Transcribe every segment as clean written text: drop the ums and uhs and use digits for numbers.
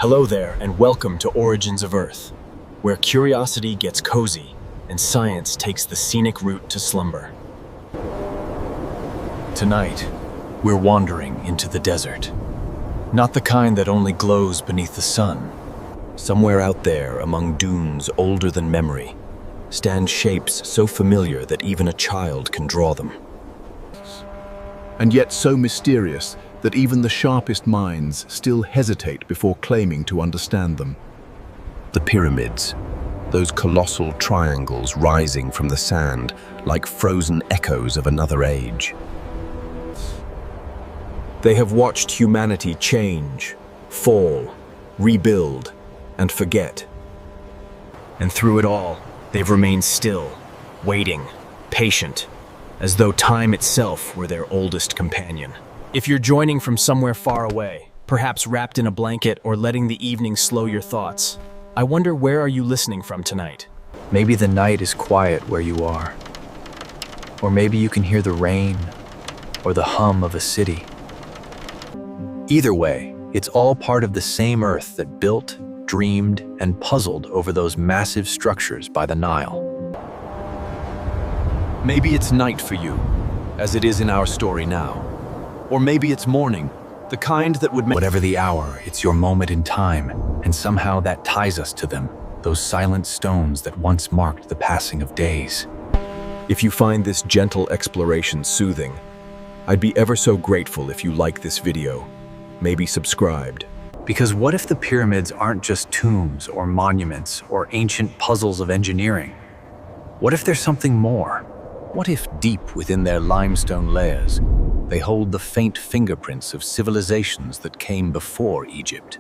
Hello there, and welcome to Origins of Earth, where curiosity gets cozy and science takes the scenic route to slumber. Tonight, we're wandering into the desert. Not the kind that only glows beneath the sun. Somewhere out there, among dunes older than memory, stand shapes so familiar that even a child can draw them. And yet so mysterious that even the sharpest minds still hesitate before claiming to understand them. The pyramids, those colossal triangles rising from the sand like frozen echoes of another age. They have watched humanity change, fall, rebuild, and forget. And through it all, they've remained still, waiting, patient, as though time itself were their oldest companion. If you're joining from somewhere far away, perhaps wrapped in a blanket or letting the evening slow your thoughts, I wonder, where are you listening from tonight? Maybe the night is quiet where you are. Or maybe you can hear the rain or the hum of a city. Either way, it's all part of the same Earth that built, dreamed, and puzzled over those massive structures by the Nile. Maybe it's night for you, as it is in our story now. Or maybe it's morning, the kind that would make— Whatever the hour, it's your moment in time, and somehow that ties us to them, those silent stones that once marked the passing of days. If you find this gentle exploration soothing, I'd be ever so grateful if you like this video, maybe subscribed. Because what if the pyramids aren't just tombs or monuments or ancient puzzles of engineering? What if there's something more? What if deep within their limestone layers, they hold the faint fingerprints of civilizations that came before Egypt?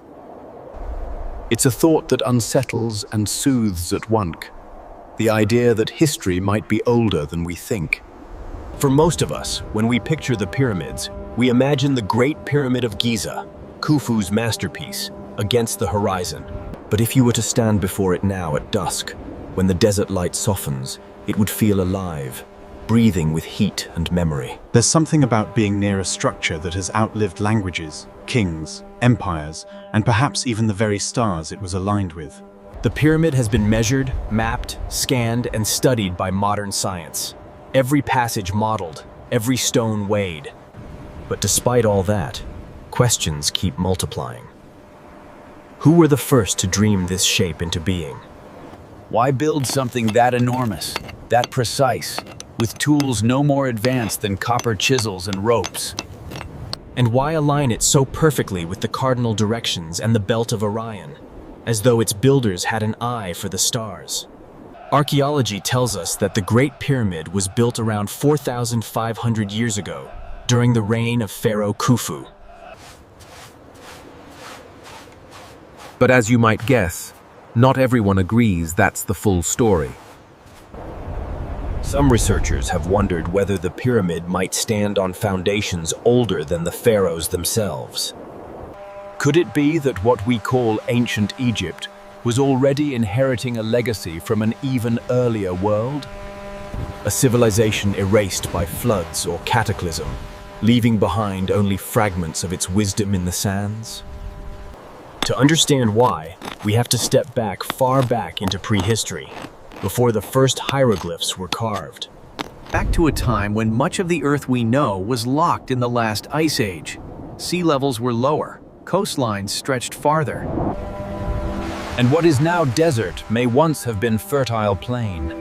It's a thought that unsettles and soothes at once. The idea that history might be older than we think. For most of us, when we picture the pyramids, we imagine the Great Pyramid of Giza, Khufu's masterpiece, against the horizon. But if you were to stand before it now at dusk, when the desert light softens, it would feel alive, breathing with heat and memory. There's something about being near a structure that has outlived languages, kings, empires, and perhaps even the very stars it was aligned with. The pyramid has been measured, mapped, scanned, and studied by modern science. Every passage modeled, every stone weighed. But despite all that, questions keep multiplying. Who were the first to dream this shape into being? Why build something that enormous, that precise, with tools no more advanced than copper chisels and ropes? And why align it so perfectly with the cardinal directions and the belt of Orion, as though its builders had an eye for the stars? Archaeology tells us that the Great Pyramid was built around 4,500 years ago, during the reign of Pharaoh Khufu. But as you might guess, not everyone agrees that's the full story. Some researchers have wondered whether the pyramid might stand on foundations older than the pharaohs themselves. Could it be that what we call ancient Egypt was already inheriting a legacy from an even earlier world? A civilization erased by floods or cataclysm, leaving behind only fragments of its wisdom in the sands? To understand why, we have to step back, far back into prehistory, before the first hieroglyphs were carved. Back to a time when much of the Earth we know was locked in the last ice age. Sea levels were lower, coastlines stretched farther. And what is now desert may once have been fertile plain.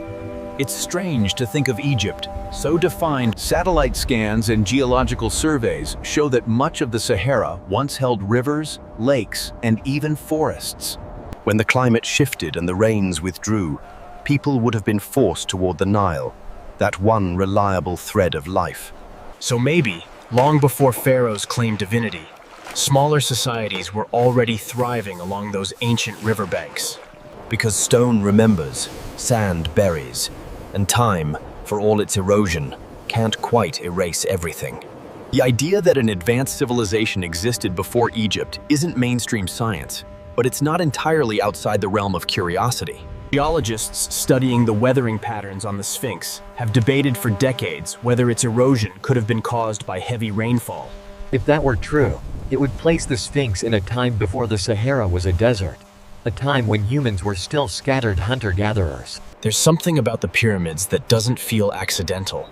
It's strange to think of Egypt, so defined. Satellite scans and geological surveys show that much of the Sahara once held rivers, lakes, and even forests. When the climate shifted and the rains withdrew, people would have been forced toward the Nile, that one reliable thread of life. So maybe, long before pharaohs claimed divinity, smaller societies were already thriving along those ancient riverbanks. Because stone remembers, sand buries, and time, for all its erosion, can't quite erase everything. The idea that an advanced civilization existed before Egypt isn't mainstream science, but it's not entirely outside the realm of curiosity. Geologists studying the weathering patterns on the Sphinx have debated for decades whether its erosion could have been caused by heavy rainfall. If that were true, It would place the Sphinx in a time before the Sahara was a desert, a time when humans were still scattered hunter-gatherers. There's something about the pyramids that doesn't feel accidental.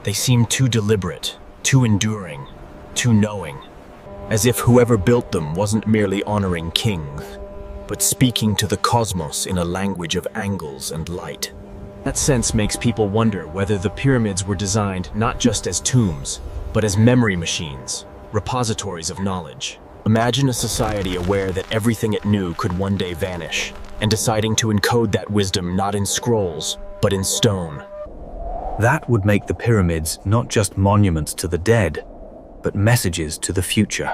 They seem too deliberate, too enduring, too knowing, as if whoever built them wasn't merely honoring kings, but speaking to the cosmos in a language of angles and light. That sense makes people wonder whether the pyramids were designed not just as tombs, but as memory machines, repositories of knowledge. Imagine a society aware that everything it knew could one day vanish, and deciding to encode that wisdom not in scrolls, but in stone. That would make the pyramids not just monuments to the dead, but messages to the future.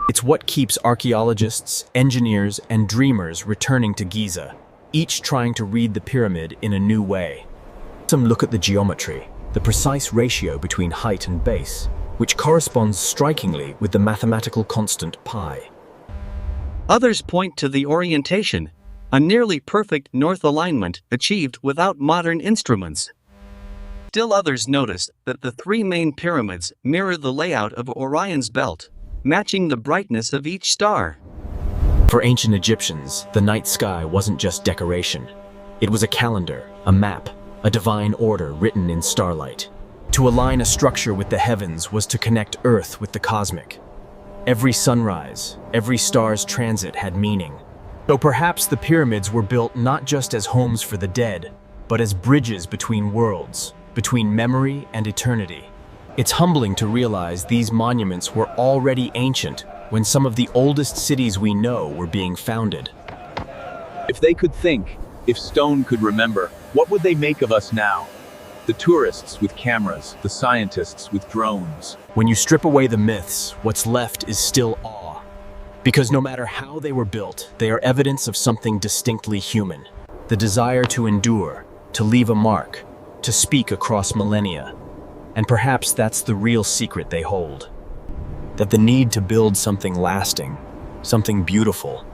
It's what keeps archaeologists, engineers, and dreamers returning to Giza, each trying to read the pyramid in a new way. Some look at the geometry, the precise ratio between height and base, which corresponds strikingly with the mathematical constant pi. Others point to the orientation, a nearly perfect north alignment achieved without modern instruments. Still others notice that the three main pyramids mirror the layout of Orion's belt, matching the brightness of each star. For ancient Egyptians, the night sky wasn't just decoration. It was a calendar, a map, a divine order written in starlight. To align a structure with the heavens was to connect Earth with the cosmic. Every sunrise, every star's transit had meaning. So perhaps the pyramids were built not just as homes for the dead, but as bridges between worlds, between memory and eternity. It's humbling to realize these monuments were already ancient when some of the oldest cities we know were being founded. If they could think, if stone could remember, what would they make of us now? The tourists with cameras, the scientists with drones. When you strip away the myths, what's left is still awe. Because no matter how they were built, they are evidence of something distinctly human. The desire to endure, to leave a mark, to speak across millennia. And perhaps that's the real secret they hold. That the need to build something lasting, something beautiful,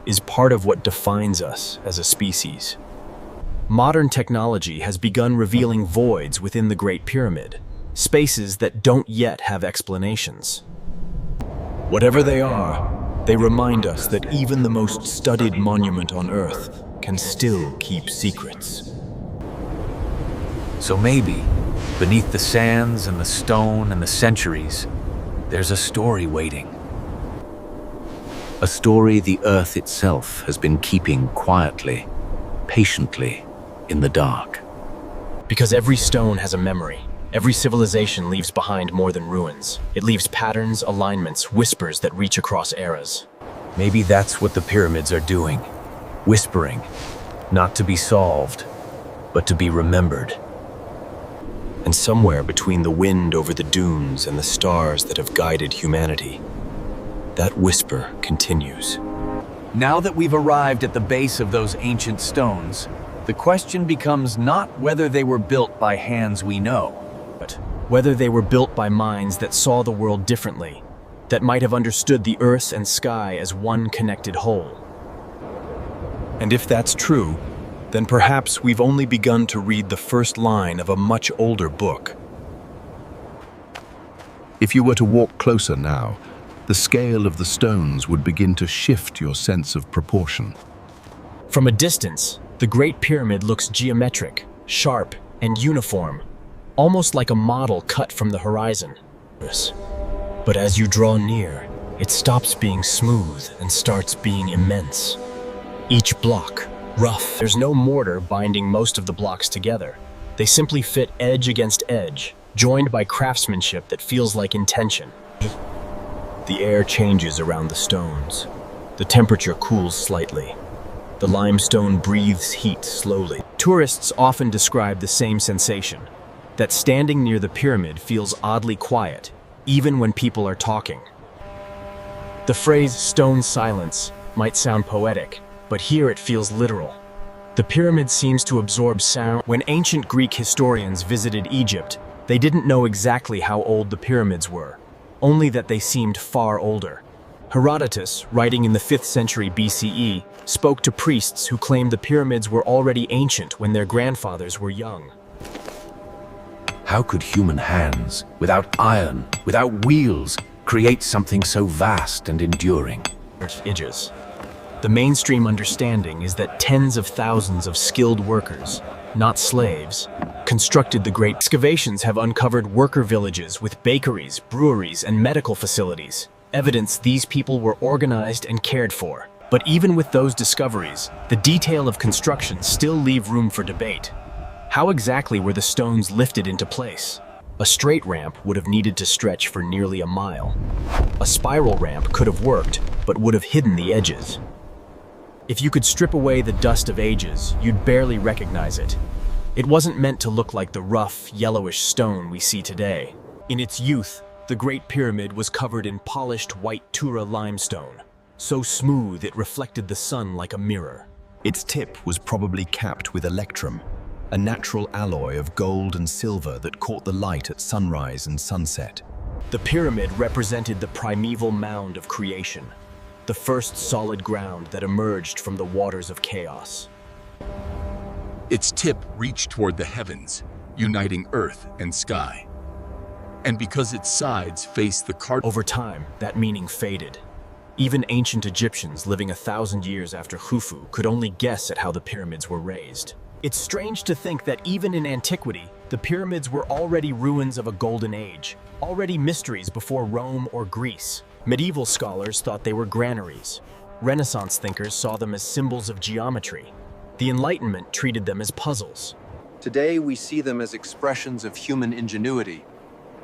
is part of what defines us as a species. Modern technology has begun revealing voids within the Great Pyramid, spaces that don't yet have explanations. Whatever they are, they remind us that even the most studied monument on Earth can still keep secrets. So maybe, beneath the sands and the stone and the centuries, there's a story waiting. A story the Earth itself has been keeping quietly, patiently, in the dark. Because every stone has a memory. Every civilization leaves behind more than ruins. It leaves patterns, alignments, whispers that reach across eras. Maybe that's what the pyramids are doing. Whispering, not to be solved, but to be remembered. And somewhere between the wind over the dunes and the stars that have guided humanity, that whisper continues. Now that we've arrived at the base of those ancient stones, the question becomes not whether they were built by hands we know, but whether they were built by minds that saw the world differently, that might have understood the earth and sky as one connected whole. And if that's true, then perhaps we've only begun to read the first line of a much older book. If you were to walk closer now, the scale of the stones would begin to shift your sense of proportion. From a distance, the Great Pyramid looks geometric, sharp, and uniform, almost like a model cut from the horizon. But as you draw near, it stops being smooth and starts being immense. Each block, rough. There's no mortar binding most of the blocks together. They simply fit edge against edge, joined by craftsmanship that feels like intention. The air changes around the stones. The temperature cools slightly. The limestone breathes heat slowly. Tourists often describe the same sensation, that standing near the pyramid feels oddly quiet, even when people are talking. The phrase "stone silence" might sound poetic, but here it feels literal. The pyramid seems to absorb sound. When ancient Greek historians visited Egypt, they didn't know exactly how old the pyramids were, only that they seemed far older. Herodotus, writing in the 5th century BCE, spoke to priests who claimed the pyramids were already ancient when their grandfathers were young. How could human hands, without iron, without wheels, create something so vast and enduring? Idges. The mainstream understanding is that tens of thousands of skilled workers, not slaves, constructed the great excavations have uncovered worker villages with bakeries, breweries, and medical facilities. Evidence these people were organized and cared for. But even with those discoveries, the detail of construction still leave room for debate. How exactly were the stones lifted into place? A straight ramp would have needed to stretch for nearly a mile. A spiral ramp could have worked, but would have hidden the edges. If you could strip away the dust of ages, you'd barely recognize it. It wasn't meant to look like the rough, yellowish stone we see today. In its youth, the Great Pyramid was covered in polished white Tura limestone, so smooth it reflected the sun like a mirror. Its tip was probably capped with electrum, a natural alloy of gold and silver that caught the light at sunrise and sunset. The pyramid represented the primeval mound of creation, the first solid ground that emerged from the waters of chaos. Its tip reached toward the heavens, uniting earth and sky. And because its sides faced the Over time, that meaning faded. Even ancient Egyptians living 1,000 years after Khufu could only guess at how the pyramids were raised. It's strange to think that even in antiquity, the pyramids were already ruins of a golden age, already mysteries before Rome or Greece. Medieval scholars thought they were granaries. Renaissance thinkers saw them as symbols of geometry. The Enlightenment treated them as puzzles. Today we see them as expressions of human ingenuity,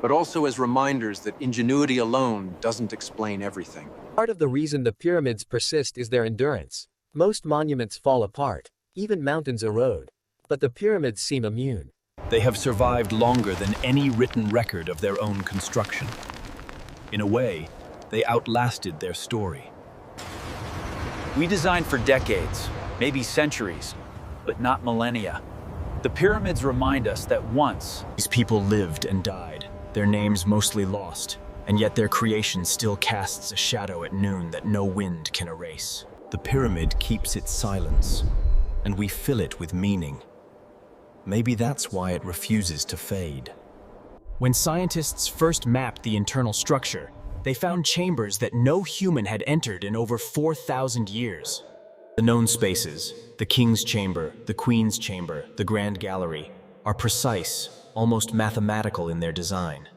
but also as reminders that ingenuity alone doesn't explain everything. Part of the reason the pyramids persist is their endurance. Most monuments fall apart, even mountains erode, but the pyramids seem immune. They have survived longer than any written record of their own construction. In a way, they outlasted their story. We designed for decades, maybe centuries, but not millennia. The pyramids remind us that once these people lived and died, their names mostly lost, and yet their creation still casts a shadow at noon that no wind can erase. The pyramid keeps its silence, and we fill it with meaning. Maybe that's why it refuses to fade. When scientists first mapped the internal structure, they found chambers that no human had entered in over 4,000 years. The known spaces, the King's Chamber, the Queen's Chamber, the Grand Gallery, are precise, almost mathematical in their design.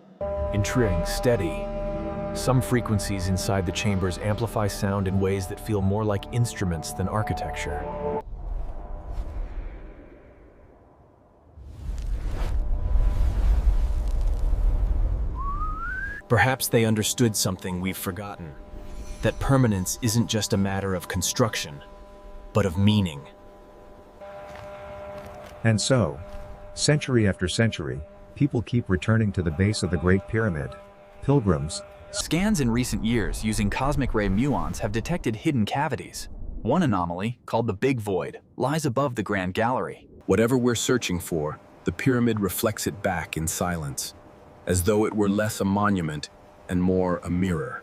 Intriguing, steady. Some frequencies inside the chambers amplify sound in ways that feel more like instruments than architecture. Perhaps they understood something we've forgotten, that permanence isn't just a matter of construction, but of meaning. And so, century after century, people keep returning to the base of the Great Pyramid. Pilgrims. Scans in recent years using cosmic ray muons have detected hidden cavities. One anomaly, called the Big Void, lies above the Grand Gallery. Whatever we're searching for, the pyramid reflects it back in silence, as though it were less a monument and more a mirror.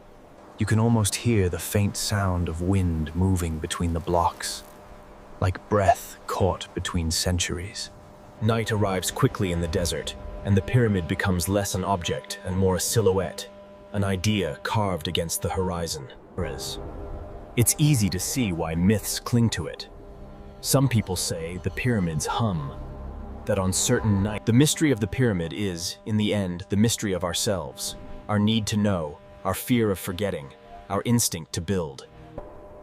You can almost hear the faint sound of wind moving between the blocks, like breath caught between centuries. Night arrives quickly in the desert, and the pyramid becomes less an object and more a silhouette, an idea carved against the horizon. It's easy to see why myths cling to it. Some people say the pyramids hum, that on certain nights, the mystery of the pyramid is, in the end, the mystery of ourselves, our need to know, our fear of forgetting, our instinct to build.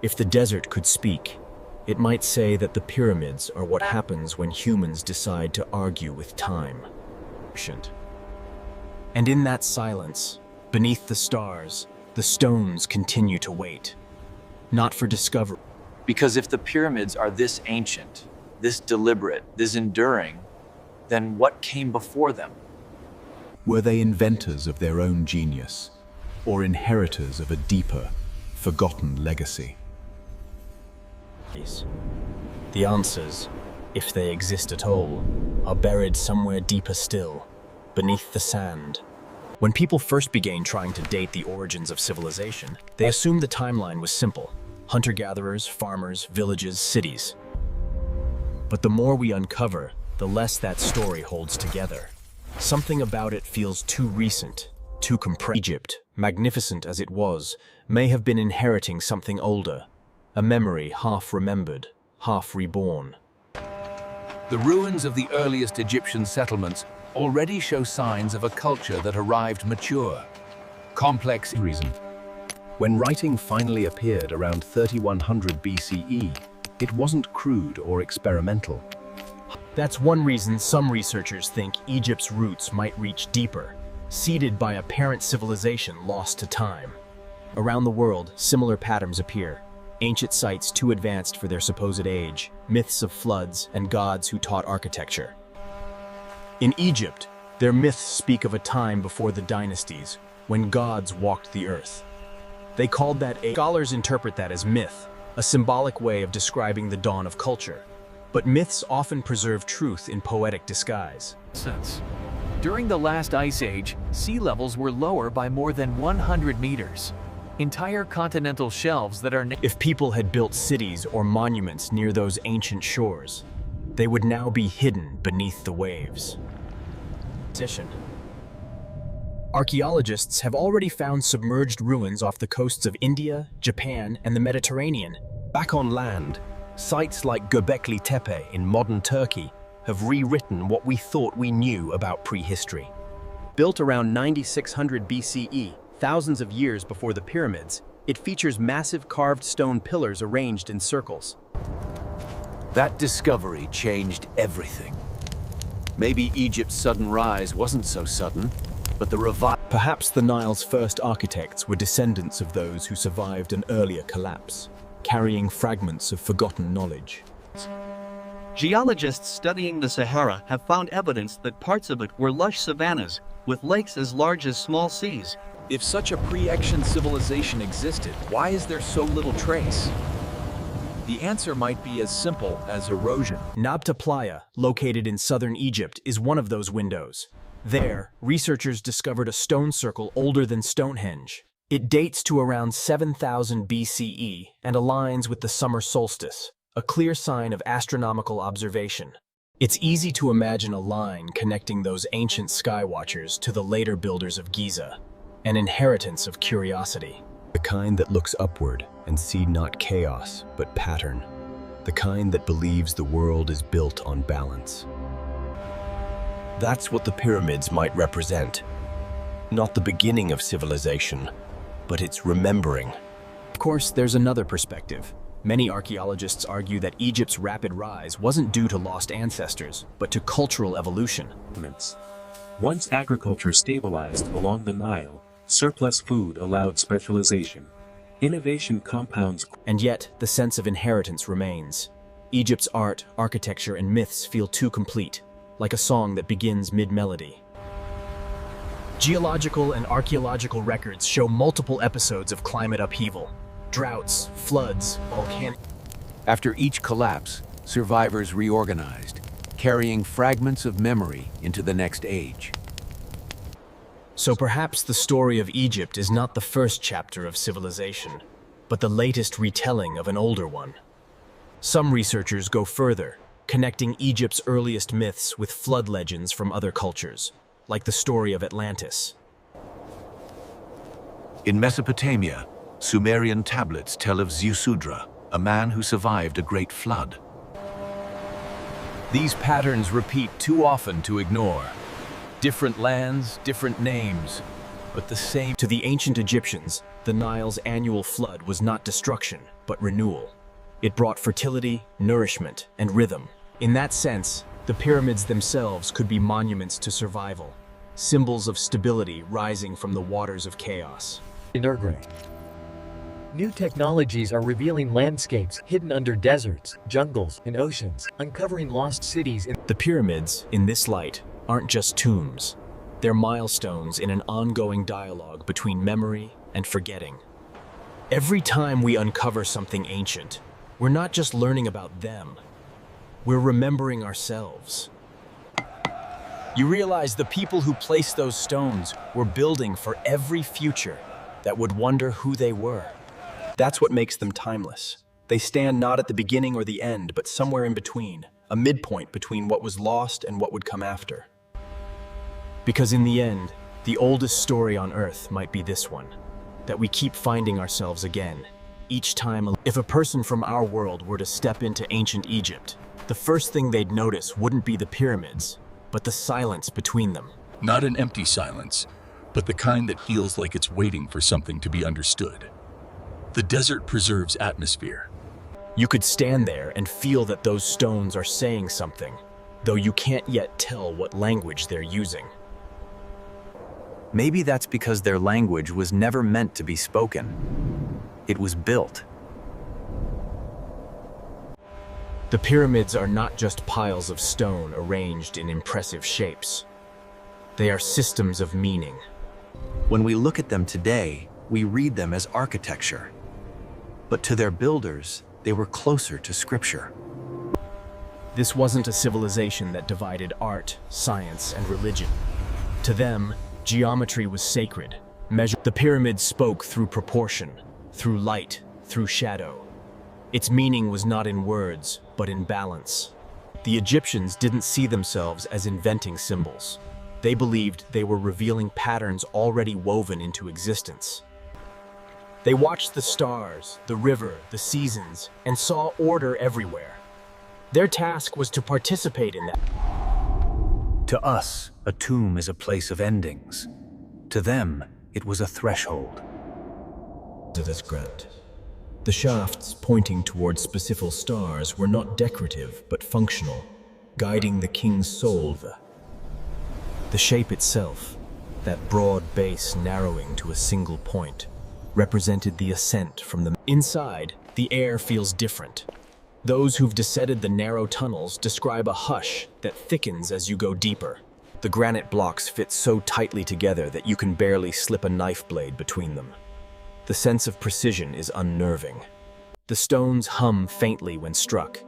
If the desert could speak, it might say that the pyramids are what happens when humans decide to argue with time. And in that silence, beneath the stars, the stones continue to wait, not for discovery. Because if the pyramids are this ancient, this deliberate, this enduring, then what came before them? Were they inventors of their own genius, or inheritors of a deeper, forgotten legacy? The answers, if they exist at all, are buried somewhere deeper still, beneath the sand. When people first began trying to date the origins of civilization, they assumed the timeline was simple: hunter-gatherers, farmers, villages, cities. But the more we uncover, the less that story holds together. Something about it feels too recent, too compressed. Egypt, magnificent as it was, may have been inheriting something older, a memory half remembered, half reborn. The ruins of the earliest Egyptian settlements already show signs of a culture that arrived mature. Complex reason. When writing finally appeared around 3100 BCE, it wasn't crude or experimental. That's one reason some researchers think Egypt's roots might reach deeper, seeded by a parent civilization lost to time. Around the world, similar patterns appear. Ancient sites too advanced for their supposed age, myths of floods, and gods who taught architecture. In Egypt, their myths speak of a time before the dynasties, when gods walked the earth. They called that Scholars interpret that as myth, a symbolic way of describing the dawn of culture. But myths often preserve truth in poetic disguise. During the last ice age, sea levels were lower by more than 100 meters. Entire continental shelves that are... If people had built cities or monuments near those ancient shores, they would now be hidden beneath the waves. Archaeologists have already found submerged ruins off the coasts of India, Japan, and the Mediterranean. Back on land, sites like Göbekli Tepe in modern Turkey have rewritten what we thought we knew about prehistory. Built around 9600 BCE, thousands of years before the pyramids, it features massive carved stone pillars arranged in circles. That discovery changed everything. Maybe Egypt's sudden rise wasn't so sudden, but the revival... Perhaps the Nile's first architects were descendants of those who survived an earlier collapse, carrying fragments of forgotten knowledge. Geologists studying the Sahara have found evidence that parts of it were lush savannas, with lakes as large as small seas. If such a pre-ancient civilization existed, why is there so little trace? The answer might be as simple as erosion. Nabta Playa, located in southern Egypt, is one of those windows. There, researchers discovered a stone circle older than Stonehenge. It dates to around 7000 BCE and aligns with the summer solstice, a clear sign of astronomical observation. It's easy to imagine a line connecting those ancient sky watchers to the later builders of Giza, an inheritance of curiosity. The kind that looks upward and see not chaos, but pattern. The kind that believes the world is built on balance. That's what the pyramids might represent. Not the beginning of civilization, but its remembering. Of course, there's another perspective. Many archaeologists argue that Egypt's rapid rise wasn't due to lost ancestors, but to cultural evolution. Once agriculture stabilized along the Nile, surplus food allowed specialization. Innovation compounds. And yet, the sense of inheritance remains. Egypt's art, architecture, and myths feel too complete, like a song that begins mid-melody. Geological and archaeological records show multiple episodes of climate upheaval. Droughts, floods, volcanic... After each collapse, survivors reorganized, carrying fragments of memory into the next age. So perhaps the story of Egypt is not the first chapter of civilization, but the latest retelling of an older one. Some researchers go further, connecting Egypt's earliest myths with flood legends from other cultures, like the story of Atlantis. In Mesopotamia, Sumerian tablets tell of Ziusudra, a man who survived a great flood. These patterns repeat too often to ignore. Different lands, different names, but the same. To the ancient Egyptians, the Nile's annual flood was not destruction, but renewal. It brought fertility, nourishment, and rhythm. In that sense, the pyramids themselves could be monuments to survival, symbols of stability rising from the waters of chaos. New technologies are revealing landscapes hidden under deserts, jungles, and oceans, uncovering lost cities. The pyramids, in this light, aren't just tombs. They're milestones in an ongoing dialogue between memory and forgetting. Every time we uncover something ancient, we're not just learning about them, we're remembering ourselves. You realize the people who placed those stones were building for every future that would wonder who they were. That's what makes them timeless. They stand not at the beginning or the end, but somewhere in between, a midpoint between what was lost and what would come after. Because in the end, The oldest story on Earth might be this one, that we keep finding ourselves again, each time. If a person from our world were to step into ancient Egypt, the first thing they'd notice wouldn't be the pyramids, but the silence between them. Not an empty silence, but the kind that feels like it's waiting for something to be understood. The desert preserves atmosphere. You could stand there and feel that those stones are saying something, though you can't yet tell what language they're using. Maybe that's because their language was never meant to be spoken. It was built. The pyramids are not just piles of stone arranged in impressive shapes. They are systems of meaning. When we look at them today, we read them as architecture. But to their builders, they were closer to scripture. This wasn't a civilization that divided art, science, and religion. To them, geometry was sacred. The pyramids spoke through proportion, through light, through shadow. Its meaning was not in words, but in balance. The Egyptians didn't see themselves as inventing symbols. They believed they were revealing patterns already woven into existence. They watched the stars, the river, the seasons, and saw order everywhere. Their task was to participate in that. To us, a tomb is a place of endings. To them, it was a threshold. That's correct. The shafts pointing towards specific stars were not decorative but functional, guiding the king's soul. The shape itself, that broad base narrowing to a single point, represented the ascent from the... Inside, the air feels different. Those who've descended the narrow tunnels describe a hush that thickens as you go deeper. The granite blocks fit so tightly together that you can barely slip a knife blade between them. The sense of precision is unnerving. The stones hum faintly when struck,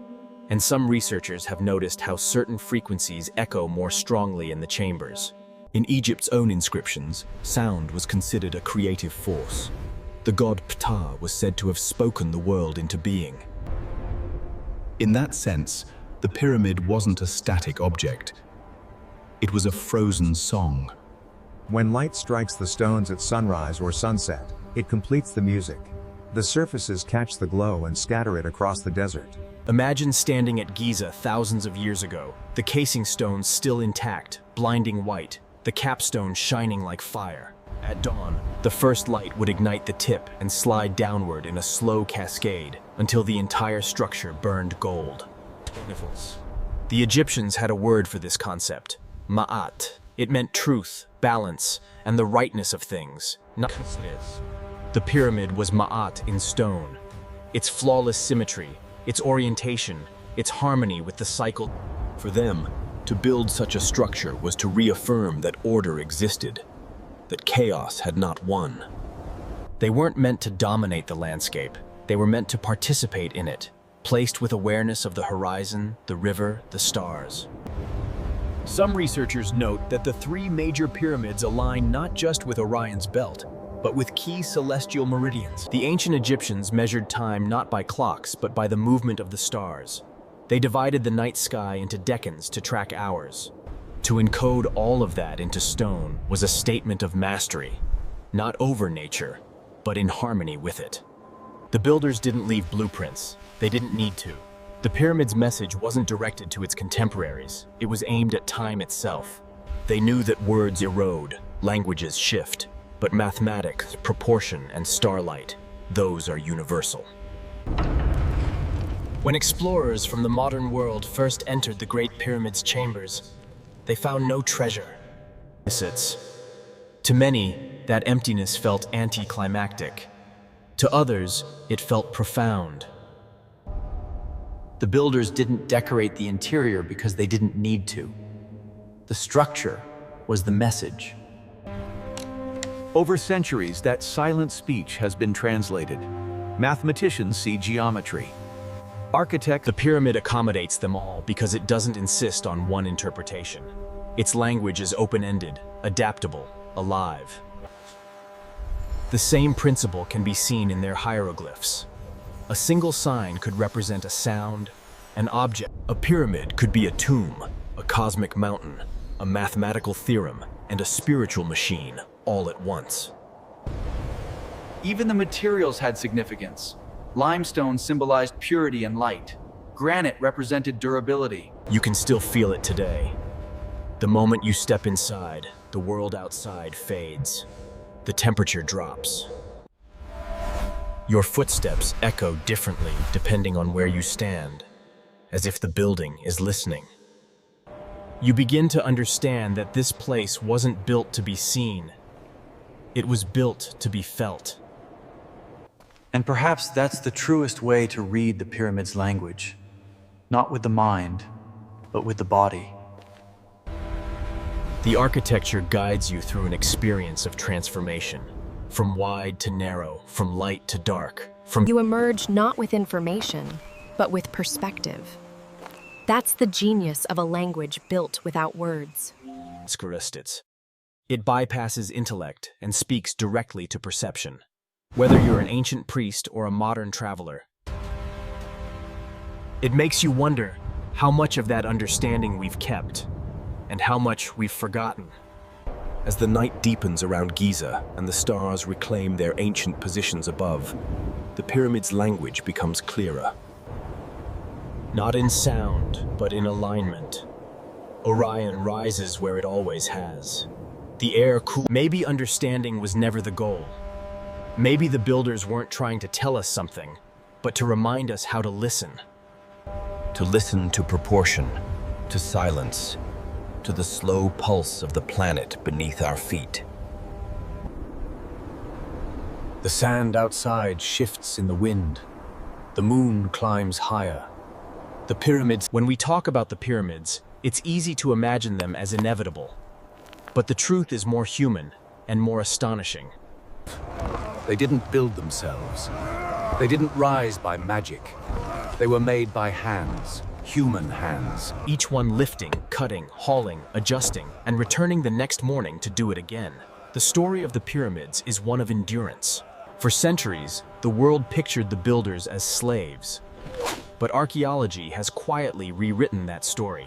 and some researchers have noticed how certain frequencies echo more strongly in the chambers. In Egypt's own inscriptions, sound was considered a creative force. The god Ptah was said to have spoken the world into being. In that sense, the pyramid wasn't a static object. It was a frozen song. When light strikes the stones at sunrise or sunset, it completes the music. The surfaces catch the glow and scatter it across the desert. Imagine standing at Giza thousands of years ago, the casing stones still intact, blinding white, the capstone shining like fire. At dawn, the first light would ignite the tip and slide downward in a slow cascade until the entire structure burned gold. The Egyptians had a word for this concept, ma'at. It meant truth, balance, and the rightness of things. The pyramid was ma'at in stone. Its flawless symmetry, its orientation, its harmony with the cycle. For them, to build such a structure was to reaffirm that order existed, that chaos had not won. They weren't meant to dominate the landscape. They were meant to participate in it, placed with awareness of the horizon, the river, the stars. Some researchers note that the three major pyramids align not just with Orion's belt, but with key celestial meridians. The ancient Egyptians measured time not by clocks, but by the movement of the stars. They divided the night sky into decans to track hours. To encode all of that into stone was a statement of mastery, not over nature, but in harmony with it. The builders didn't leave blueprints. They didn't need to. The pyramid's message wasn't directed to its contemporaries. It was aimed at time itself. They knew that words erode, languages shift, but mathematics, proportion, and starlight, those are universal. When explorers from the modern world first entered the Great Pyramid's chambers, they found no treasure. To many, that emptiness felt anticlimactic. To others, it felt profound. The builders didn't decorate the interior because they didn't need to. The structure was the message. Over centuries, that silent speech has been translated. Mathematicians see geometry. The pyramid accommodates them all because it doesn't insist on one interpretation. Its language is open-ended, adaptable, alive. The same principle can be seen in their hieroglyphs. A single sign could represent a sound, an object. A pyramid could be a tomb, a cosmic mountain, a mathematical theorem, and a spiritual machine all at once. Even the materials had significance. Limestone symbolized purity and light. Granite represented durability. You can still feel it today. The moment you step inside, the world outside fades. The temperature drops. Your footsteps echo differently depending on where you stand, as if the building is listening. You begin to understand that this place wasn't built to be seen. It was built to be felt. And perhaps that's the truest way to read the pyramid's language. Not with the mind, but with the body. The architecture guides you through an experience of transformation, from wide to narrow, from light to dark, You emerge not with information, but with perspective. That's the genius of a language built without words. It bypasses intellect and speaks directly to perception, whether you're an ancient priest or a modern traveler. It makes you wonder how much of that understanding we've kept, and how much we've forgotten. As the night deepens around Giza and the stars reclaim their ancient positions above, the pyramid's language becomes clearer. Not in sound, but in alignment. Orion rises where it always has. The air cools. Maybe understanding was never the goal. Maybe the builders weren't trying to tell us something, but to remind us how to listen. To listen to proportion, to silence, to the slow pulse of the planet beneath our feet. The sand outside shifts in the wind. The moon climbs higher. The pyramids. When we talk about the pyramids, it's easy to imagine them as inevitable. But the truth is more human and more astonishing. They didn't build themselves. They didn't rise by magic. They were made by hands, human hands. Each one lifting, cutting, hauling, adjusting, and returning the next morning to do it again. The story of the pyramids is one of endurance. For centuries, the world pictured the builders as slaves. But archaeology has quietly rewritten that story.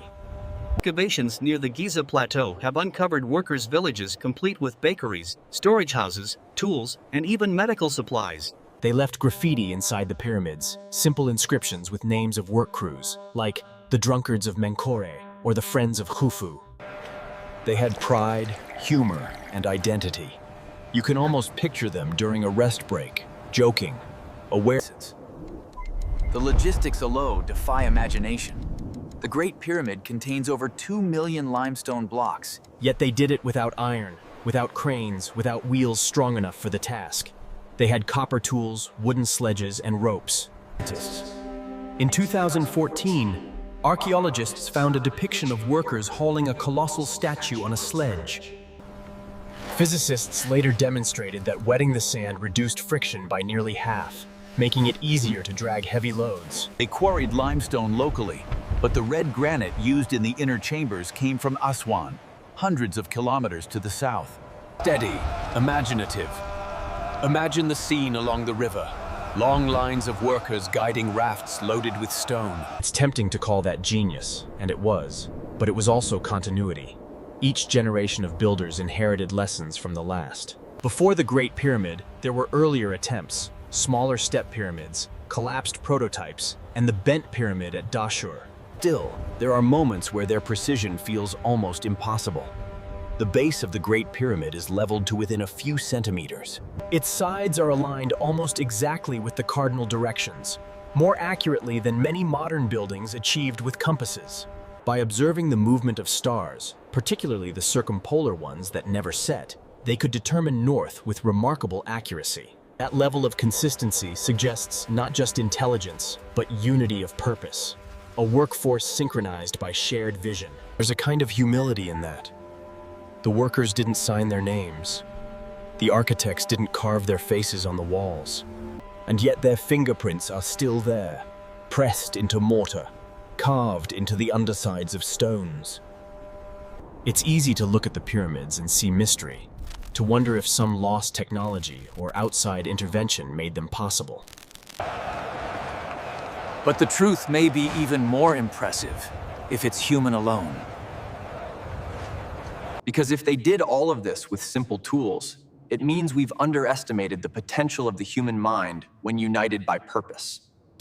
Excavations near the Giza Plateau have uncovered workers' villages complete with bakeries, storage houses, tools, and even medical supplies. They left graffiti inside the pyramids, simple inscriptions with names of work crews, like the Drunkards of Menkore or the Friends of Khufu. They had pride, humor, and identity. You can almost picture them during a rest break, joking, aware. The logistics alone defy imagination. The Great Pyramid contains over 2 million limestone blocks. Yet they did it without iron, without cranes, without wheels strong enough for the task. They had copper tools, wooden sledges, and ropes. In 2014, archaeologists found a depiction of workers hauling a colossal statue on a sledge. Physicists later demonstrated that wetting the sand reduced friction by nearly half, making it easier to drag heavy loads. They quarried limestone locally, but the red granite used in the inner chambers came from Aswan, hundreds of kilometers to the south. Steady, imaginative. Imagine the scene along the river. Long lines of workers guiding rafts loaded with stone. It's tempting to call that genius, and it was, but it was also continuity. Each generation of builders inherited lessons from the last. Before the Great Pyramid, there were earlier attempts, smaller step pyramids, collapsed prototypes, and the bent pyramid at Dashur. Still, there are moments where their precision feels almost impossible. The base of the Great Pyramid is leveled to within a few centimeters. Its sides are aligned almost exactly with the cardinal directions, more accurately than many modern buildings achieved with compasses. By observing the movement of stars, particularly the circumpolar ones that never set, they could determine north with remarkable accuracy. That level of consistency suggests not just intelligence, but unity of purpose. A workforce synchronized by shared vision. There's a kind of humility in that. The workers didn't sign their names. The architects didn't carve their faces on the walls. And yet their fingerprints are still there, pressed into mortar, carved into the undersides of stones. It's easy to look at the pyramids and see mystery, to wonder if some lost technology or outside intervention made them possible. But the truth may be even more impressive if it's human alone. Because if they did all of this with simple tools, it means we've underestimated the potential of the human mind when united by purpose.